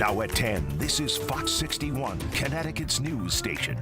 Now at 10, this is Fox 61, Connecticut's news station.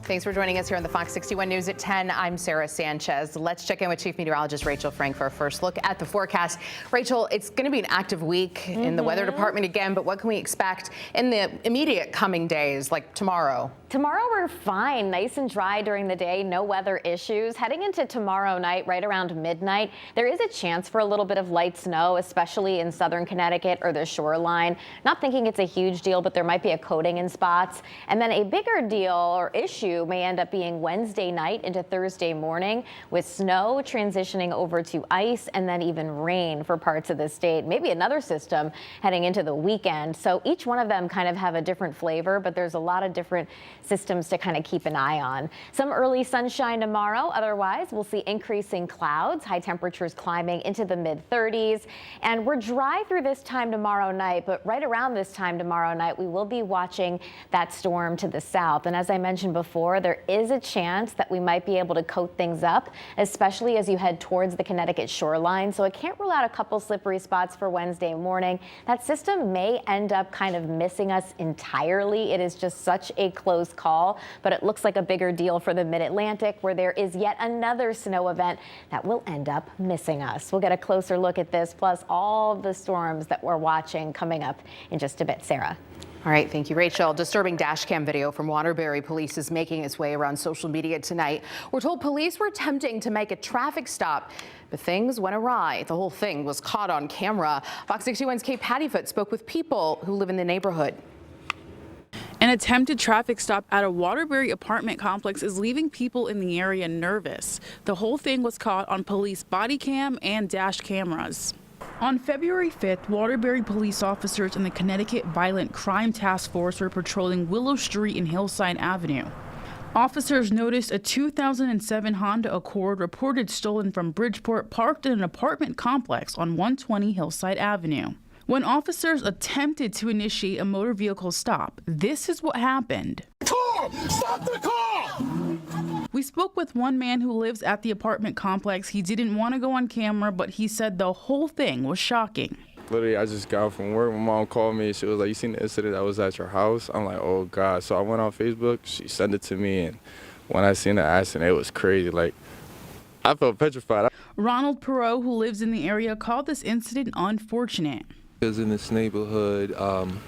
Thanks for joining us here on the Fox 61 News at 10. I'm Sarah Sanchez. Let's check in with Chief Meteorologist Rachel Frank for a first look at the forecast. Rachel, it's going to be an active week in the weather department again, but what can we expect in the immediate coming days, like tomorrow? Tomorrow we're fine, nice and dry during the day, no weather issues. Heading into tomorrow night, right around midnight, there is a chance for a little bit of light snow, especially in southern Connecticut or the shoreline. Not thinking it's a huge deal, but there might be a coating in spots. And then a bigger deal or issue may end up being Wednesday night into Thursday morning, with snow transitioning over to ice and then even rain for parts of the state. Maybe another system heading into the weekend. So each one of them kind of have a different flavor, but there's a lot of different systems to kind of keep an eye on. Some early sunshine tomorrow. Otherwise, we'll see increasing clouds, high temperatures climbing into the mid-30s. And we're dry through this time tomorrow night, but right around this time tomorrow night, we will be watching that storm to the south. And as I mentioned before, there is a chance that we might be able to coat things up, especially as you head towards the Connecticut shoreline. So I can't rule out a couple slippery spots for Wednesday morning. That system may end up kind of missing us entirely. It is just such a close call, but it looks like a bigger deal for the mid-Atlantic, where there is yet another snow event that will end up missing us. We'll get a closer look at this, plus all the storms that we're watching coming up in just a bit. Sarah. All right, thank you, Rachel. Disturbing dash cam video from Waterbury police is making its way around social media tonight. We're told police were attempting to make a traffic stop, but things went awry. The whole thing was caught on camera. Fox 61's Kate Pattyfoot spoke with people who live in the neighborhood. An attempted traffic stop at a Waterbury apartment complex is leaving people in the area nervous. The whole thing was caught on police body cam and dash cameras. On February 5th, Waterbury police officers in the Connecticut Violent Crime Task Force were patrolling Willow Street and Hillside Avenue. Officers noticed a 2007 Honda Accord reported stolen from Bridgeport parked in an apartment complex on 120 Hillside Avenue. When officers attempted to initiate a motor vehicle stop, this is what happened. Car! Stop the car! We spoke with one man who lives at the apartment complex. He didn't want to go on camera, but he said the whole thing was shocking. Literally, I just got from work. My mom called me. She was like, "You seen the incident that was at your house?" I'm like, "Oh, God." So I went on Facebook. She sent it to me. And when I seen the accident, it was crazy. Like, I felt petrified. Ronald Perot, who lives in the area, called this incident unfortunate. Because in this neighborhood,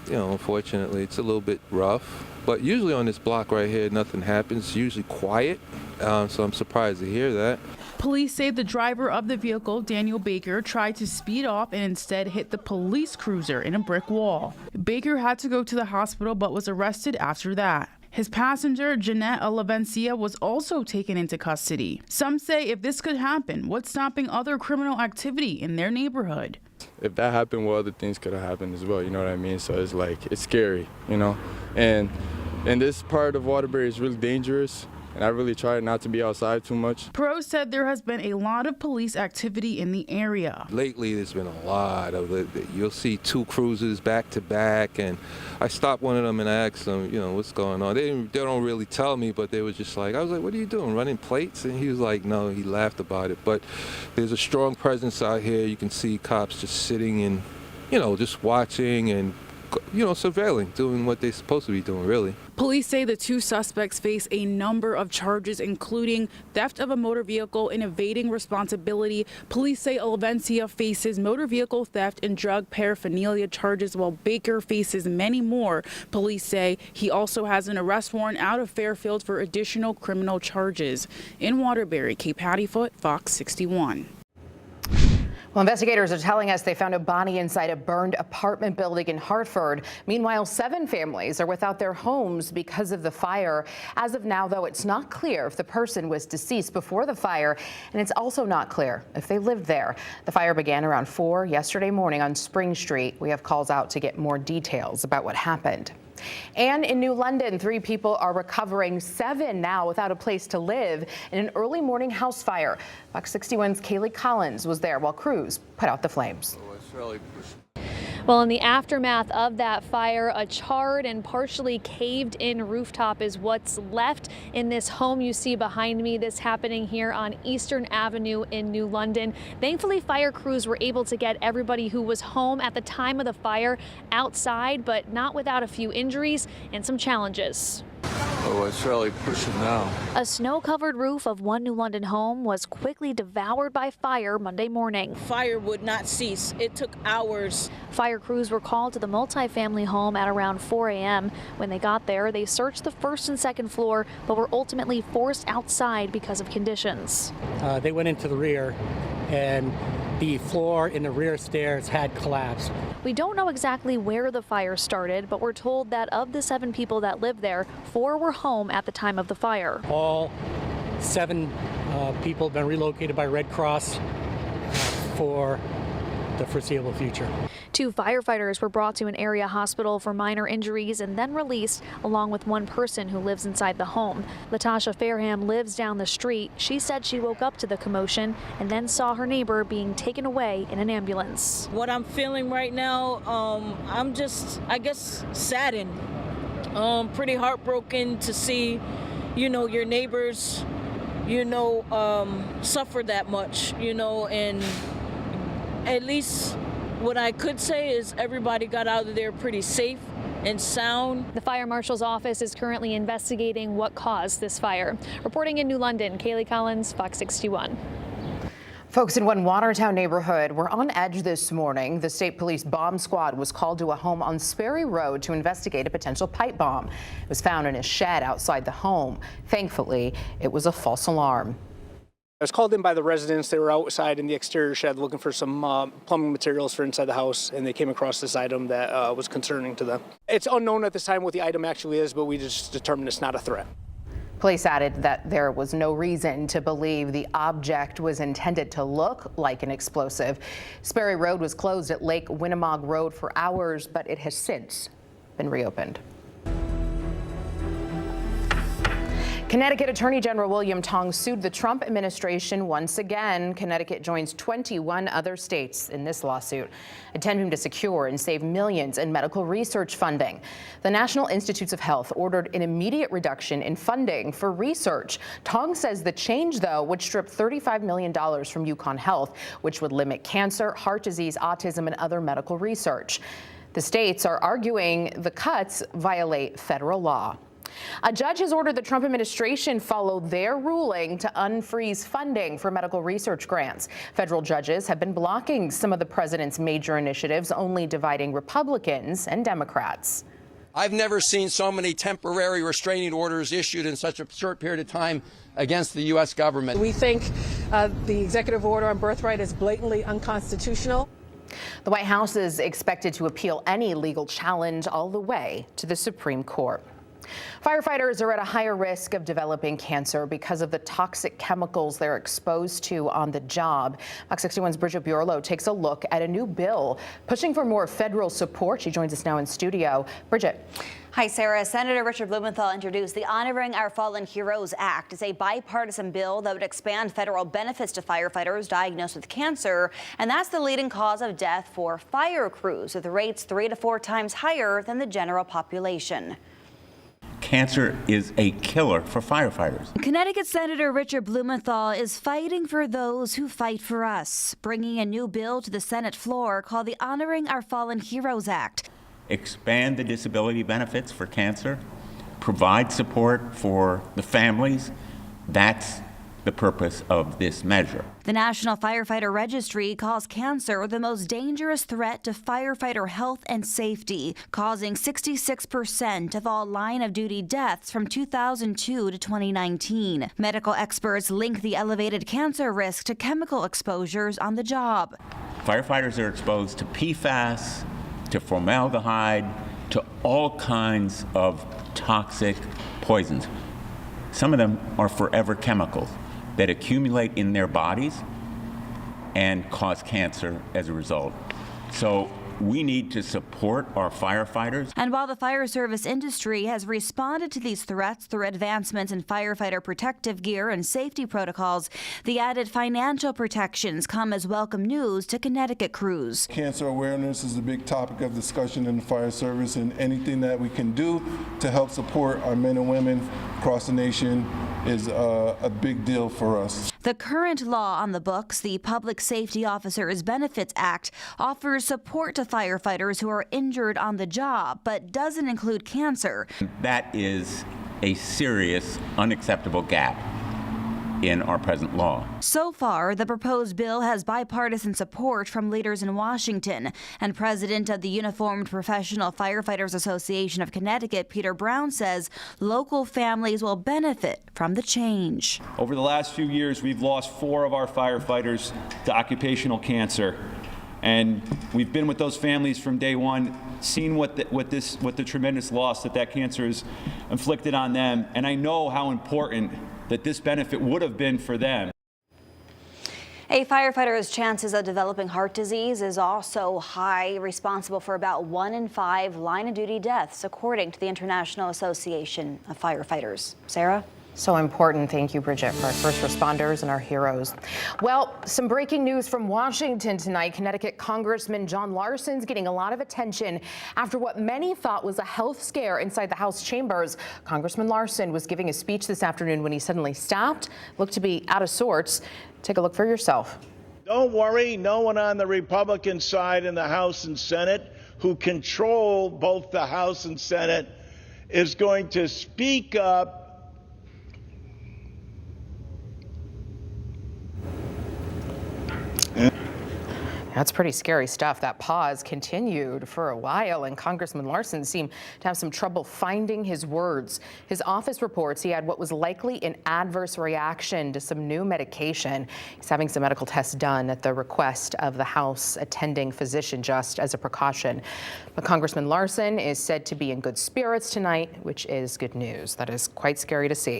unfortunately, it's a little bit rough. But usually on this block right here, nothing happens. It's usually quiet. So I'm surprised to hear that. Police say the driver of the vehicle, Daniel Baker, tried to speed off and instead hit the police cruiser in a brick wall. Baker had to go to the hospital but was arrested after that. His passenger, Jeanette Alavencia, was also taken into custody. Some say if this could happen, what's stopping other criminal activity in their neighborhood? If that happened, well, other things could have happened as well, you know what I mean? So it's like, it's scary, you know? And this part of Waterbury is really dangerous. And I really try not to be outside too much. Pro said there has been a lot of police activity in the area. Lately, there's been a lot of it. You'll see 2 cruisers back to back, and I stopped one of them and I asked them, what's going on. They don't really tell me, but they were just like, I was like, "What are you doing, running plates?" And he was like, no, he laughed about it. But there's a strong presence out here. You can see cops just sitting and, just watching and, surveilling, doing what they're supposed to be doing, really. Police say the 2 suspects face a number of charges, including theft of a motor vehicle and evading responsibility. Police say Alavencia faces motor vehicle theft and drug paraphernalia charges, while Baker faces many more. Police say he also has an arrest warrant out of Fairfield for additional criminal charges. In Waterbury, Kate Pattyfoot, Fox 61. Well, investigators are telling us they found a body inside a burned apartment building in Hartford. Meanwhile, 7 families are without their homes because of the fire. As of now, though, it's not clear if the person was deceased before the fire, and it's also not clear if they lived there. The fire began around 4 yesterday morning on Spring Street. We have calls out to get more details about what happened. And in New London, 3 people are recovering, 7 now without a place to live in an early morning house fire. Fox 61's Kaylee Collins was there while crews put out the flames. Well, in the aftermath of that fire, a charred and partially caved in rooftop is what's left in this home you see behind me. This happening here on Eastern Avenue in New London. Thankfully, fire crews were able to get everybody who was home at the time of the fire outside, but not without a few injuries and some challenges. Oh, it's really pushing now. A snow-covered roof of one New London home was quickly devoured by fire Monday morning. Fire would not cease. It took hours. Fire crews were called to the multifamily home at around 4 a.m. When they got there, they searched the first and second floor, but were ultimately forced outside because of conditions. They went into the rear, and the floor in the rear stairs had collapsed. We don't know exactly where the fire started, but we're told that of the 7 people that lived there, 4 were home at the time of the fire. All 7 people have been relocated by Red Cross for the foreseeable future. 2 firefighters were brought to an area hospital for minor injuries and then released, along with 1 person who lives inside the home. Latasha Fairham lives down the street. She said she woke up to the commotion and then saw her neighbor being taken away in an ambulance. What I'm feeling right now, I'm just, I guess, saddened. Pretty heartbroken to see, your neighbors, suffer that much, and at least what I could say is everybody got out of there pretty safe and sound. The fire marshal's office is currently investigating what caused this fire. Reporting in New London, Kaylee Collins, Fox 61. Folks in one Watertown neighborhood were on edge this morning. The state police bomb squad was called to a home on Sperry Road to investigate a potential pipe bomb. It was found in a shed outside the home. Thankfully, it was a false alarm. I was called in by the residents. They were outside in the exterior shed looking for some plumbing materials for inside the house, and they came across this item that was concerning to them. It's unknown at this time what the item actually is, but we just determined it's not a threat. Police added that there was no reason to believe the object was intended to look like an explosive. Sperry Road was closed at Lake Winnemog Road for hours, but it has since been reopened. Connecticut Attorney General William Tong sued the Trump administration once again. Connecticut joins 21 other states in this lawsuit, attempting to secure and save millions in medical research funding. The National Institutes of Health ordered an immediate reduction in funding for research. Tong says the change, though, would strip $35 million from UConn Health, which would limit cancer, heart disease, autism, and other medical research. The states are arguing the cuts violate federal law. A judge has ordered the Trump administration follow their ruling to unfreeze funding for medical research grants. Federal judges have been blocking some of the president's major initiatives, only dividing Republicans and Democrats. I've never seen so many temporary restraining orders issued in such a short period of time against the U.S. government. We think the executive order on birthright is blatantly unconstitutional. The White House is expected to appeal any legal challenge all the way to the Supreme Court. Firefighters are at a higher risk of developing cancer because of the toxic chemicals they're exposed to on the job. Fox 61's Bridget Bureau takes a look at a new bill pushing for more federal support. She joins us now in studio. Bridget. Hi, Sarah. Senator Richard Blumenthal introduced the Honoring Our Fallen Heroes Act. It's a bipartisan bill that would expand federal benefits to firefighters diagnosed with cancer, and that's the leading cause of death for fire crews, with rates 3 to 4 times higher than the general population. Cancer is a killer for firefighters. Connecticut Senator Richard Blumenthal is fighting for those who fight for us, bringing a new bill to the Senate floor called the Honoring Our Fallen Heroes Act. Expand the disability benefits for cancer, provide support for the families. That's the purpose of this measure. The National Firefighter Registry calls cancer the most dangerous threat to firefighter health and safety, causing 66% of all line-of-duty deaths from 2002 to 2019. Medical experts link the elevated cancer risk to chemical exposures on the job. Firefighters are exposed to PFAS, to formaldehyde, to all kinds of toxic poisons. Some of them are forever chemicals that accumulate in their bodies and cause cancer as a result. So We need to support our firefighters. And while the fire service industry has responded to these threats through advancements in firefighter protective gear and safety protocols, the added financial protections come as welcome news to Connecticut crews. Cancer awareness is a big topic of discussion in the fire service, and anything that we can do to help support our men and women across the nation is a big deal for us. The current law on the books, the Public Safety Officers Benefits Act, offers support to firefighters who are injured on the job, but doesn't include cancer. That is a serious, unacceptable gap in our present law. So far, the proposed bill has bipartisan support from leaders in Washington, and President of the Uniformed Professional Firefighters Association of Connecticut, Peter Brown, says local families will benefit from the change. Over the last few years, we've lost 4 of our firefighters to occupational cancer. And we've been with those families from day one, seen what the tremendous loss that cancer has inflicted on them. And I know how important that this benefit would have been for them. A firefighter's chances of developing heart disease is also high, responsible for about 1 in 5 line-of-duty deaths, according to the International Association of Firefighters. Sarah? So important. Thank you, Bridget, for our first responders and our heroes. Well, some breaking news from Washington tonight. Connecticut Congressman Larson's getting a lot of attention after what many thought was a health scare inside the House chambers. Congressman Larson was giving a speech this afternoon when he suddenly stopped, looked to be out of sorts. Take a look for yourself. Don't worry, no one on the Republican side in the House and Senate, who control both the House and Senate, is going to speak up. That's pretty scary stuff. That pause continued for a while, and Congressman Larson seemed to have some trouble finding his words. His office reports he had what was likely an adverse reaction to some new medication. He's having some medical tests done at the request of the House attending physician, just as a precaution. But Congressman Larson is said to be in good spirits tonight, which is good news. That is quite scary to see.